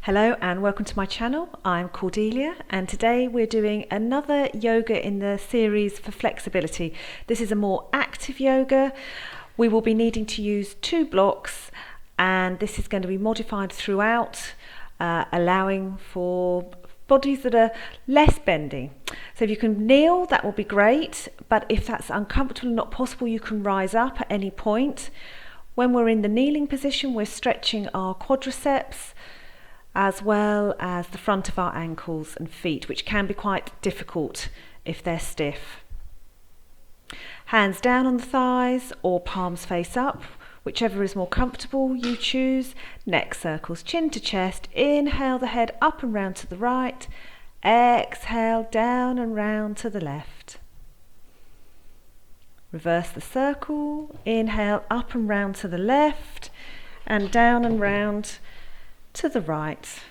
Hello and welcome to my channel. I'm Cordelia and today we're doing another yoga in the series for flexibility. This is a more active yoga. We will be needing to use 2 blocks and this is going to be modified throughout, allowing for bodies that are less bendy. So if you can kneel, that will be great, but if that's uncomfortable and not possible, you can rise up at any point. When we're in the kneeling position, we're stretching our quadriceps as well as the front of our ankles and feet, which can be quite difficult if they're stiff. Hands down on the thighs or palms face up, whichever is more comfortable, you choose. Neck circles, chin to chest. Inhale the head up and round to the right. Exhale down and round to the left. Reverse the circle. Inhale up and round to the left and down and round to the right.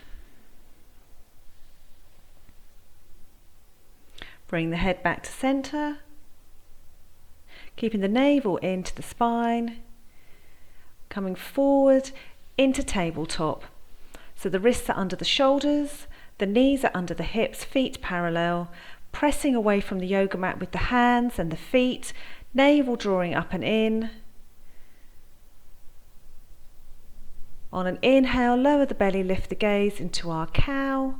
Bring the head back to center, keeping the navel into the spine, coming forward into tabletop. So the wrists are under the shoulders, the knees are under the hips, feet parallel, pressing away from the yoga mat with the hands and the feet, navel drawing up and in. On an inhale, lower the belly, lift the gaze into our cow,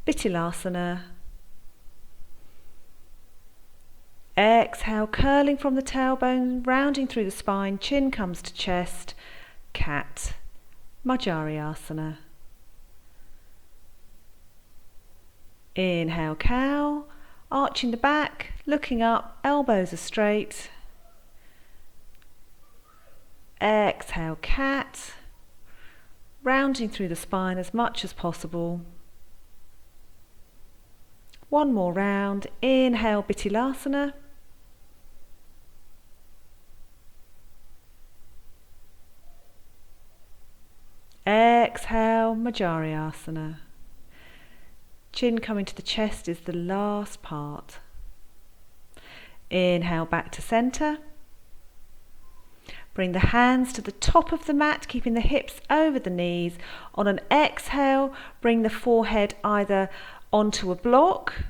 Bittilasana. Exhale, curling from the tailbone, rounding through the spine, chin comes to chest, cat, Majariasana. Inhale, cow, arching the back, looking up, elbows are straight. Exhale, cat, rounding through the spine as much as possible. One more round. Inhale, Bittilasana. Exhale, Majariasana. Chin coming to the chest is the last part. Inhale, back to center. Bring the hands to the top of the mat, keeping the hips over the knees. On an exhale, bring the forehead either onto a block,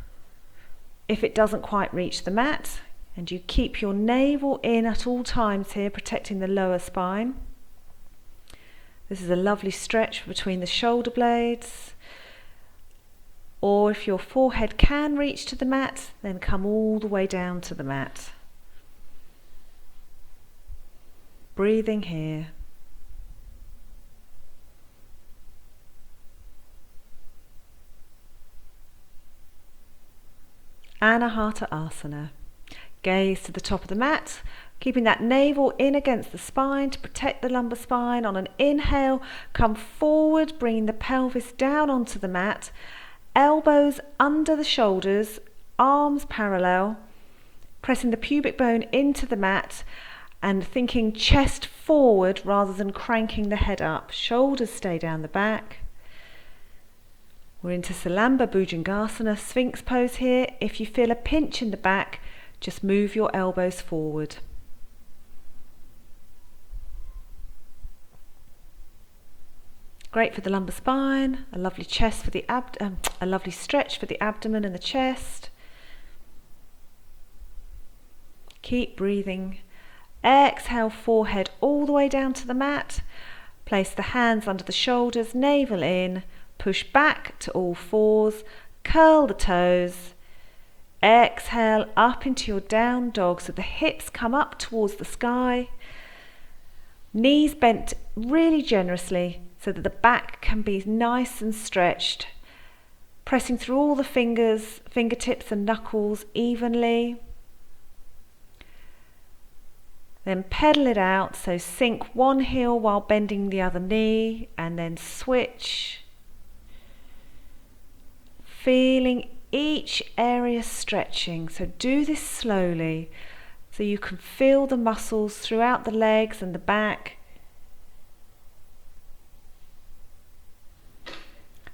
if it doesn't quite reach the mat, and you keep your navel in at all times here, protecting the lower spine. This is a lovely stretch between the shoulder blades. Or if your forehead can reach to the mat, then come all the way down to the mat. Breathing here. Anahata Asana. Gaze to the top of the mat, keeping that navel in against the spine to protect the lumbar spine. On an inhale, come forward, bringing the pelvis down onto the mat, elbows under the shoulders, arms parallel, pressing the pubic bone into the mat, and thinking chest forward rather than cranking the head up. Shoulders stay down the back. We're into Salamba Bhujangasana, Sphinx pose here. If you feel a pinch in the back, just move your elbows forward. Great for the lumbar spine, a lovely chest for the a lovely stretch for the abdomen and the chest. Keep breathing. Exhale, forehead all the way down to the mat. Place the hands under the shoulders, navel in, push back to all fours, curl the toes. Exhale, up into your down dog, so the hips come up towards the sky. Knees bent really generously so that the back can be nice and stretched. Pressing through all the fingers, fingertips and knuckles evenly. Then pedal it out, so sink one heel while bending the other knee, and then switch. Feeling each area stretching. So do this slowly so you can feel the muscles throughout the legs and the back.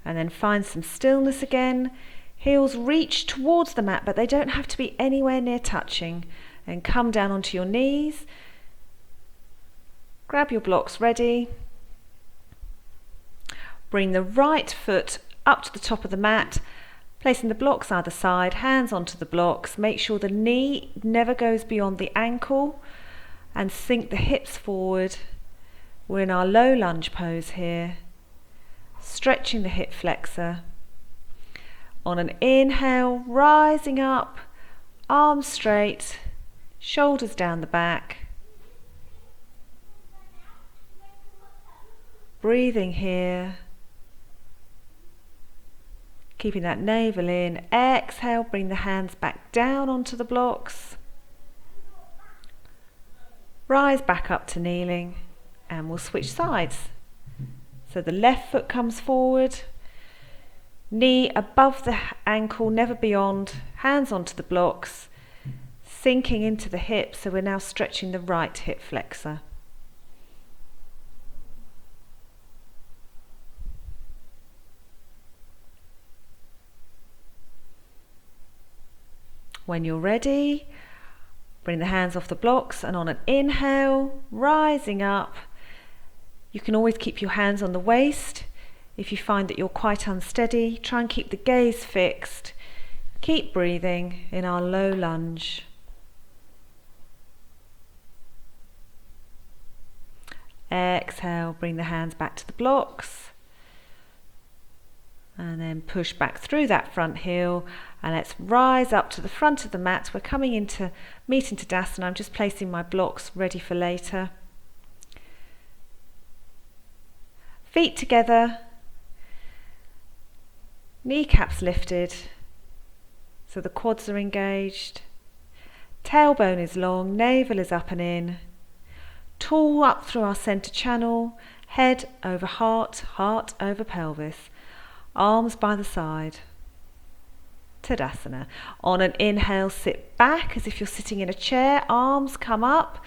And then find some stillness again. Heels reach towards the mat, but they don't have to be anywhere near touching. And come down onto your knees. Grab your blocks ready. Bring the right foot up to the top of the mat, placing the blocks either side, hands onto the blocks. Make sure the knee never goes beyond the ankle and sink the hips forward. We're in our low lunge pose here. Stretching the hip flexor. On an inhale, rising up, arms straight, shoulders down the back. Breathing here. Keeping that navel in. Exhale, bring the hands back down onto the blocks. Rise back up to kneeling, and we'll switch sides. So the left foot comes forward, knee above the ankle, never beyond, hands onto the blocks, sinking into the hips, so we're now stretching the right hip flexor. When you're ready, bring the hands off the blocks, and on an inhale, rising up. You can always keep your hands on the waist. If you find that you're quite unsteady, try and keep the gaze fixed. Keep breathing in our low lunge. Exhale, bring the hands back to the blocks. And then push back through that front heel. And let's rise up to the front of the mat. We're coming into meeting Tadasana. I'm just placing my blocks ready for later. Feet together, kneecaps lifted, so the quads are engaged. Tailbone is long, navel is up and in. Tall up through our centre channel, head over heart, heart over pelvis. Arms by the side. Tadasana. On an inhale, sit back as if you're sitting in a chair. Arms come up.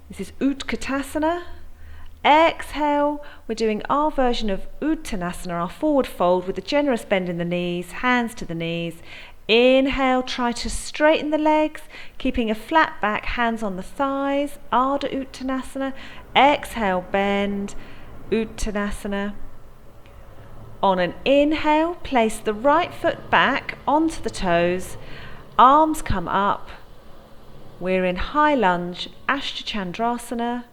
This is Utkatasana. Exhale, we're doing our version of Uttanasana, our forward fold with a generous bend in the knees, hands to the knees. Inhale, try to straighten the legs, keeping a flat back, hands on the thighs, Ardha Uttanasana. Exhale, bend, Uttanasana. On an inhale, place the right foot back onto the toes, arms come up. We're in high lunge, Ashtachandrasana.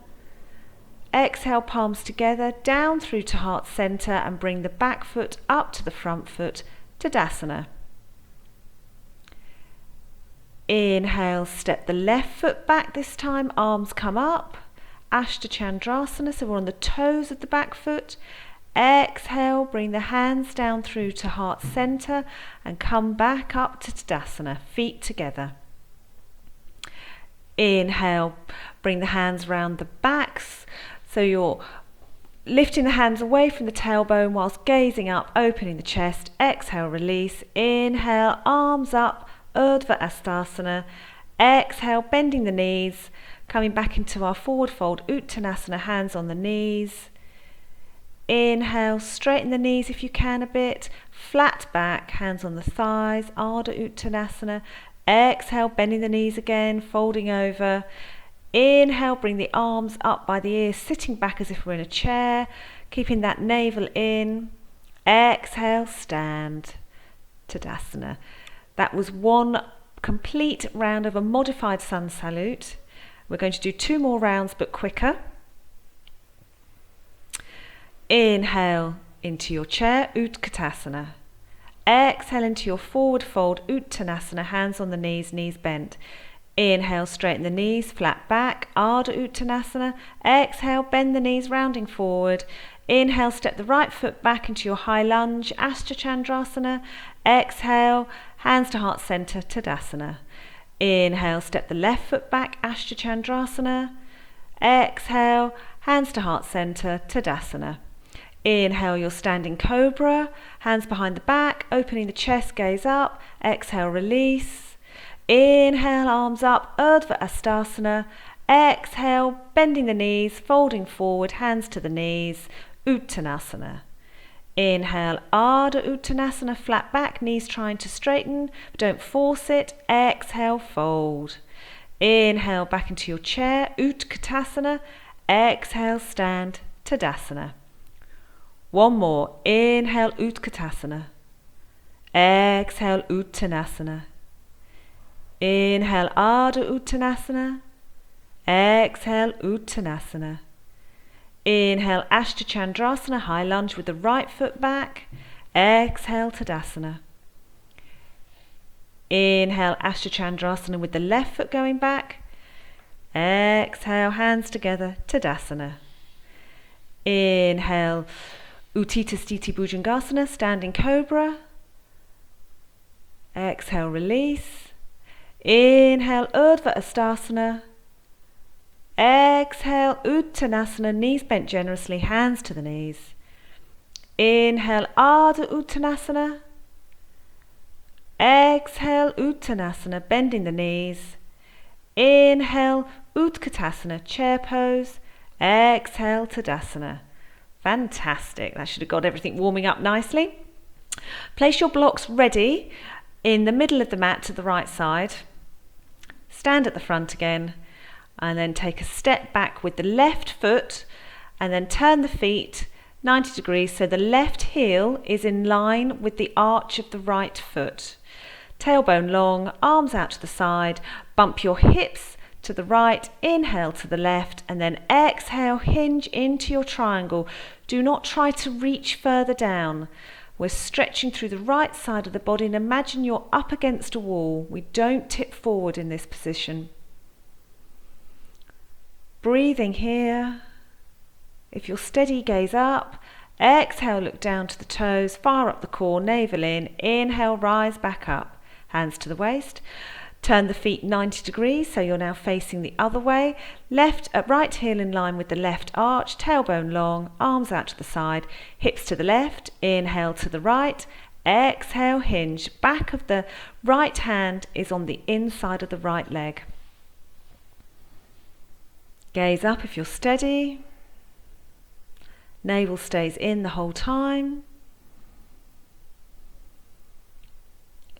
Exhale, palms together, down through to heart center, and bring the back foot up to the front foot, Tadasana. Inhale, step the left foot back this time, arms come up, Ashtachandrasana, so we're on the toes of the back foot. Exhale, bring the hands down through to heart center and come back up to Tadasana, feet together. Inhale, bring the hands round the backs. So you're lifting the hands away from the tailbone whilst gazing up, opening the chest. Exhale, release. Inhale, arms up, Urdhva Astasana. Exhale, bending the knees, coming back into our forward fold, Uttanasana, hands on the knees. Inhale, straighten the knees if you can a bit. Flat back, hands on the thighs, Ardha Uttanasana. Exhale, bending the knees again, folding over. Inhale, bring the arms up by the ears, sitting back as if we're in a chair, keeping that navel in. Exhale, stand, Tadasana. That was one complete round of a modified sun salute. We're going to do 2 more rounds, but quicker. Inhale into your chair, Utkatasana. Exhale into your forward fold, Uttanasana, hands on the knees, knees bent. Inhale, straighten the knees, flat back, Ardha Uttanasana. Exhale, bend the knees, rounding forward. Inhale, step the right foot back into your high lunge, Ashtachandrasana. Exhale, hands to heart center, Tadasana. Inhale, step the left foot back, Ashtachandrasana. Exhale, hands to heart center, Tadasana. Inhale your standing cobra, hands behind the back, opening the chest, gaze up. Exhale, release. Inhale, arms up, Urdhva Hastasana. Exhale, bending the knees, folding forward, hands to the knees, Uttanasana. Inhale, Ardha Uttanasana, flat back, knees trying to straighten, but don't force it. Exhale, fold. Inhale, back into your chair, Utkatasana. Exhale, stand, Tadasana. One more. Inhale, Utkatasana. Exhale, Uttanasana. Inhale, Ardha Uttanasana. Exhale, Uttanasana. Inhale, Ashtachandrasana, high lunge with the right foot back. Exhale, Tadasana. Inhale, Ashtachandrasana with the left foot going back. Exhale, hands together, Tadasana. Inhale, Utthita Sthiti Bhujangasana, standing cobra. Exhale, release. Inhale, Urdhva Hastasana. Exhale, Uttanasana, knees bent generously, hands to the knees. Inhale, Ardha Uttanasana. Exhale, Uttanasana, bending the knees. Inhale, Utkatasana, chair pose. Exhale, Tadasana. Fantastic. That should have got everything warming up nicely. Place your blocks ready in the middle of the mat to the right side. Stand at the front again. And then take a step back with the left foot and then turn the feet 90 degrees so the left heel is in line with the arch of the right foot. Tailbone long, arms out to the side, bump your hips to the right, inhale to the left, and then exhale, hinge into your triangle. Do not try to reach further down. We're stretching through the right side of the body and imagine you're up against a wall. We don't tip forward in this position. Breathing here. If you're steady, gaze up. Exhale, look down to the toes, far up the core, navel in. Inhale, rise back up. Hands to the waist. Turn the feet 90 degrees, so you're now facing the other way. Right heel in line with the left arch, tailbone long, arms out to the side, hips to the left. Inhale to the right. Exhale, hinge. Back of the right hand is on the inside of the right leg. Gaze up if you're steady. Navel stays in the whole time.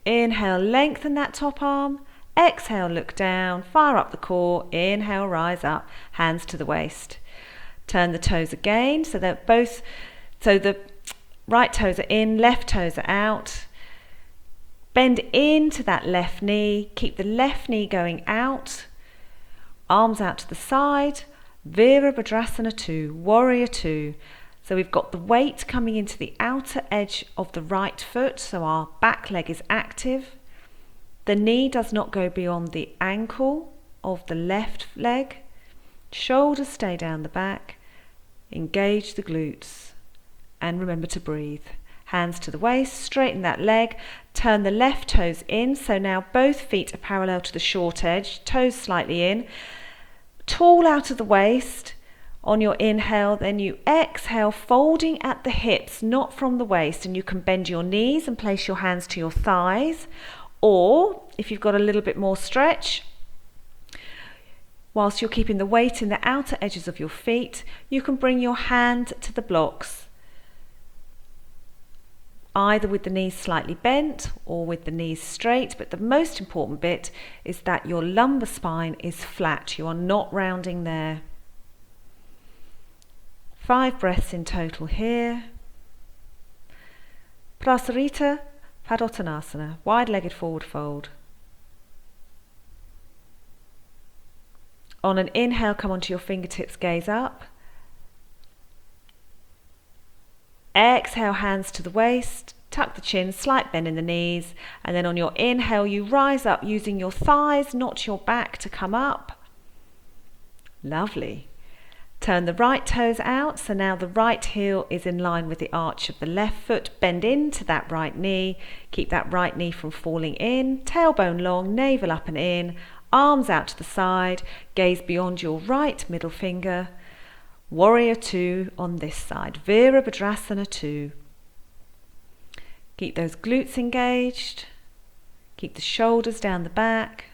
Inhale, lengthen that top arm. Exhale, look down, far up the core. Inhale, rise up, hands to the waist. Turn the toes again so the right toes are in, left toes are out. Bend into that left knee. Keep the left knee going out. Arms out to the side, Virabhadrasana 2, Warrior 2. So we've got the weight coming into the outer edge of the right foot, so our back leg is active. The knee does not go beyond the ankle of the left leg. Shoulders stay down the back. Engage the glutes. And remember to breathe. Hands to the waist, straighten that leg, turn the left toes in, so now both feet are parallel to the short edge, toes slightly in, tall out of the waist on your inhale, then you exhale, folding at the hips, not from the waist, and you can bend your knees and place your hands to your thighs, or if you've got a little bit more stretch, whilst you're keeping the weight in the outer edges of your feet, you can bring your hand to the blocks, either with the knees slightly bent or with the knees straight, but the most important bit is that your lumbar spine is flat. You are not rounding there. 5 breaths in total here. Prasarita Padottanasana, wide-legged forward fold. On an inhale, come onto your fingertips, gaze up. Exhale, hands to the waist, tuck the chin, slight bend in the knees, and then on your inhale you rise up using your thighs, not your back, to come up. Lovely. Turn the right toes out, so now the right heel is in line with the arch of the left foot. Bend into that right knee, keep that right knee from falling in, tailbone long, navel up and in, arms out to the side, gaze beyond your right middle finger. Warrior 2 on this side. Virabhadrasana 2. Keep those glutes engaged. Keep the shoulders down the back.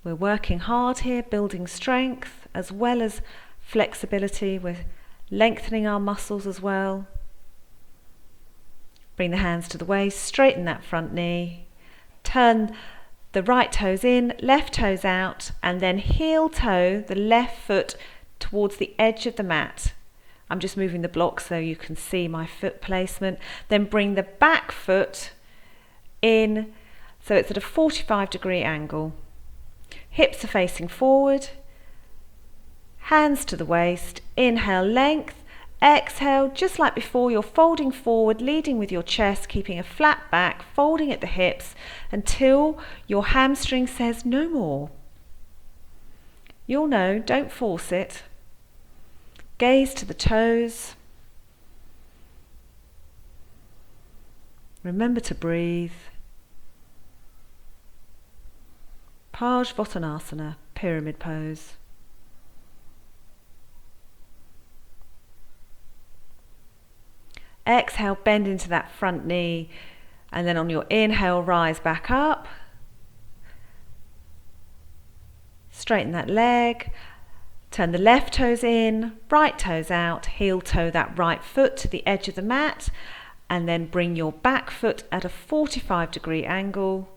We're working hard here, building strength as well as flexibility. We're lengthening our muscles as well. Bring the hands to the waist, straighten that front knee. Turn the right toes in, left toes out, and then heel toe the left foot towards the edge of the mat. I'm just moving the block so you can see my foot placement. Then bring the back foot in so it's at a 45-degree angle. Hips are facing forward. Hands to the waist. Inhale, length. Exhale, just like before, you're folding forward, leading with your chest, keeping a flat back, folding at the hips until your hamstring says no more. You'll know, don't force it. Gaze to the toes. Remember to breathe. Parsvottanasana, pyramid pose. Exhale, bend into that front knee, and then on your inhale, rise back up. Straighten that leg. Turn the left toes in, right toes out, heel toe that right foot to the edge of the mat, and then bring your back foot at a 45-degree angle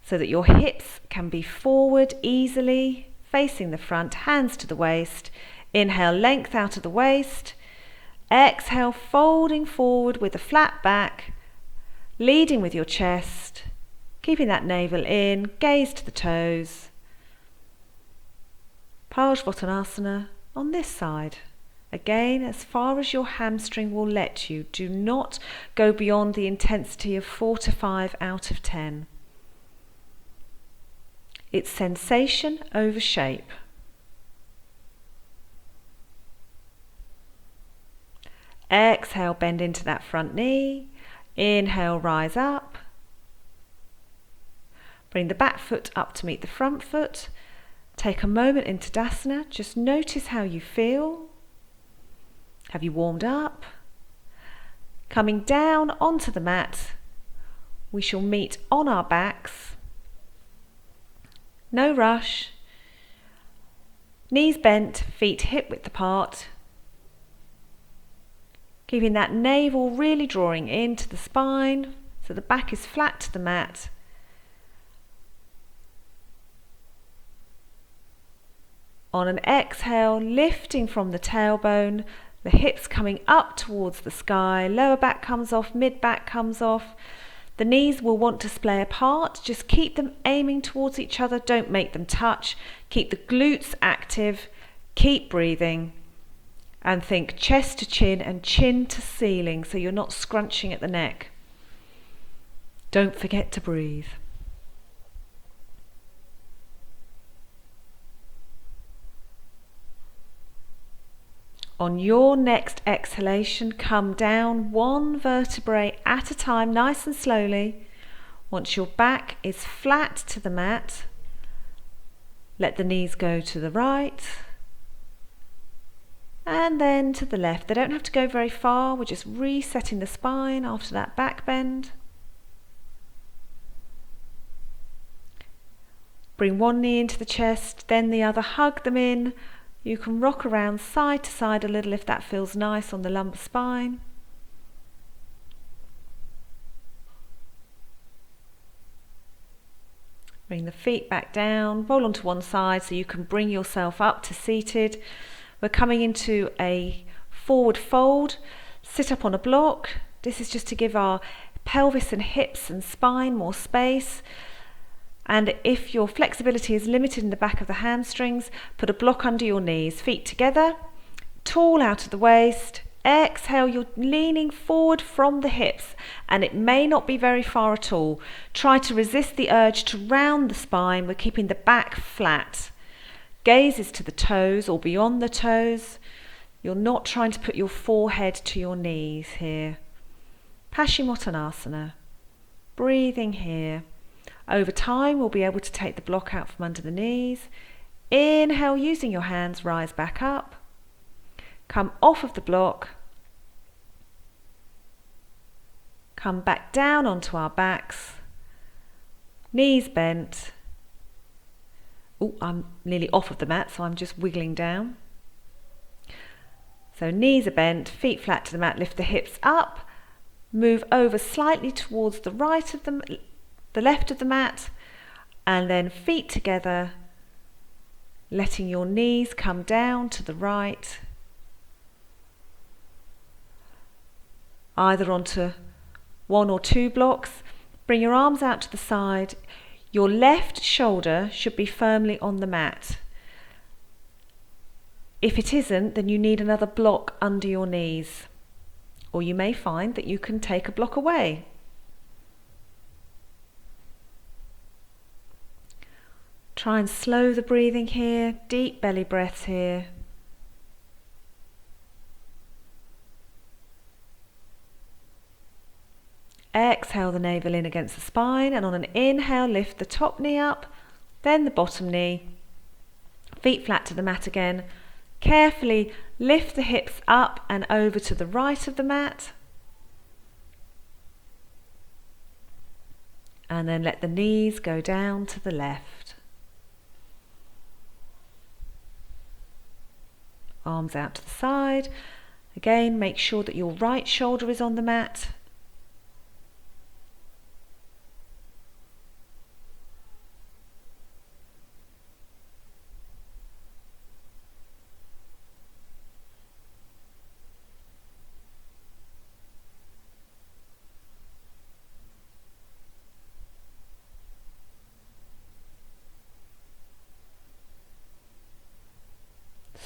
so that your hips can be forward easily, facing the front, hands to the waist. Inhale, length out of the waist. Exhale, folding forward with a flat back, leading with your chest, keeping that navel in, gaze to the toes. Parsvottanasana on this side. Again, as far as your hamstring will let you. Do not go beyond the intensity of 4 to 5 out of 10. It's sensation over shape. Exhale, bend into that front knee. Inhale, rise up. Bring the back foot up to meet the front foot. Take a moment in Tadasana. Just notice how you feel. Have you warmed up? Coming down onto the mat, we shall meet on our backs. No rush. Knees bent, feet hip width apart. Keeping that navel really drawing into the spine so the back is flat to the mat. On an exhale, lifting from the tailbone, the hips coming up towards the sky, lower back comes off, mid back comes off. The knees will want to splay apart, just keep them aiming towards each other, don't make them touch. Keep the glutes active, keep breathing. And think chest to chin and chin to ceiling so you're not scrunching at the neck. Don't forget to breathe. On your next exhalation, come down one vertebrae at a time, nice and slowly. Once your back is flat to the mat, let the knees go to the right. And then to the left. They don't have to go very far. We're just resetting the spine after that back bend. Bring one knee into the chest, then the other. Hug them in. You can rock around side to side a little if that feels nice on the lumbar spine. Bring the feet back down. Roll onto one side so you can bring yourself up to seated. We're coming into a forward fold, sit up on a block. This is just to give our pelvis and hips and spine more space. And if your flexibility is limited in the back of the hamstrings, put a block under your knees, feet together, tall out of the waist. Exhale, you're leaning forward from the hips and it may not be very far at all. Try to resist the urge to round the spine. We're keeping the back flat. Gaze is to the toes or beyond the toes. You're not trying to put your forehead to your knees here. Paschimottanasana. Breathing here. Over time, we'll be able to take the block out from under the knees. Inhale, using your hands, rise back up. Come off of the block. Come back down onto our backs. Knees bent. Oh, I'm nearly off of the mat, so I'm just wiggling down. So knees are bent, feet flat to the mat, lift the hips up. Move over slightly towards the right of the left of the mat, and then feet together, letting your knees come down to the right, either onto one or two blocks. Bring your arms out to the side. Your left shoulder should be firmly on the mat. If it isn't, then you need another block under your knees, or you may find that you can take a block away. Try and slow the breathing here, deep belly breaths here. Exhale the navel in against the spine, and on an inhale, lift the top knee up, then the bottom knee. Feet flat to the mat again. Carefully lift the hips up and over to the right of the mat. And then let the knees go down to the left. Arms out to the side. Again, make sure that your right shoulder is on the mat.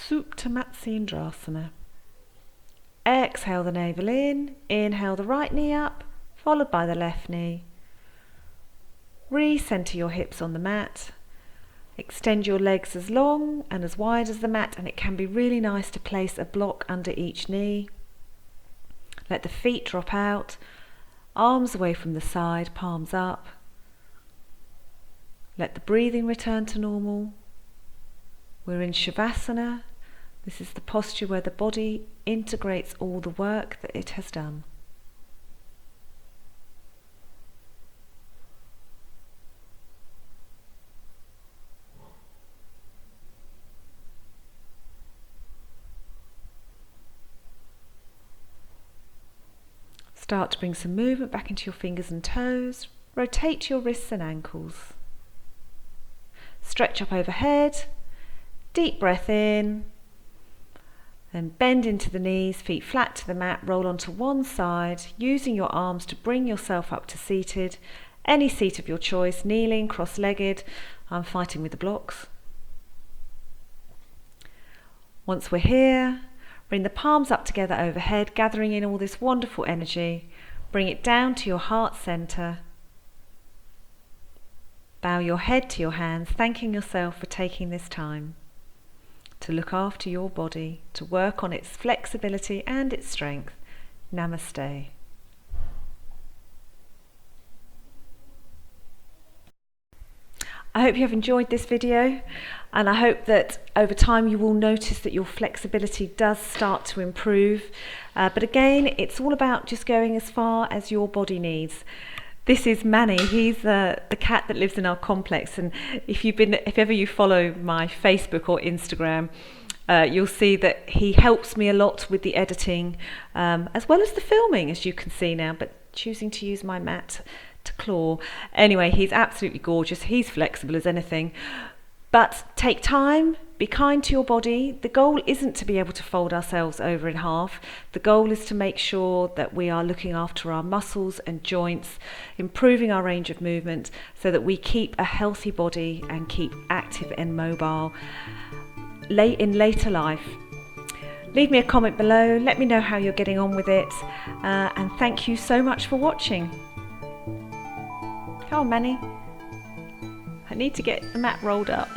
Supta Matsendrasana. Exhale the navel in, inhale the right knee up, followed by the left knee. Re-center your hips on the mat. Extend your legs as long and as wide as the mat, and it can be really nice to place a block under each knee. Let the feet drop out, arms away from the side, palms up. Let the breathing return to normal. We're in Shavasana. This is the posture where the body integrates all the work that it has done. Start to bring some movement back into your fingers and toes. Rotate your wrists and ankles. Stretch up overhead. Deep breath in. Then bend into the knees, feet flat to the mat, roll onto one side, using your arms to bring yourself up to seated. Any seat of your choice, kneeling, cross-legged. I'm fighting with the blocks. Once we're here, bring the palms up together overhead, gathering in all this wonderful energy. Bring it down to your heart center. Bow your head to your hands, thanking yourself for taking this time to look after your body, to work on its flexibility and its strength. Namaste. I hope you have enjoyed this video, and I hope that over time you will notice that your flexibility does start to improve. But again, it's all about just going as far as your body needs. This is Manny. He's the cat that lives in our complex, and if ever you follow my Facebook or Instagram, you'll see that he helps me a lot with the editing, as well as the filming, as you can see now, but choosing to use my mat to claw. Anyway, he's absolutely gorgeous. He's flexible as anything. But take time, be kind to your body. The goal isn't to be able to fold ourselves over in half. The goal is to make sure that we are looking after our muscles and joints, improving our range of movement so that we keep a healthy body and keep active and mobile in later life. Leave me a comment below, let me know how you're getting on with it, and thank you so much for watching. Come on, Manny. I need to get the mat rolled up.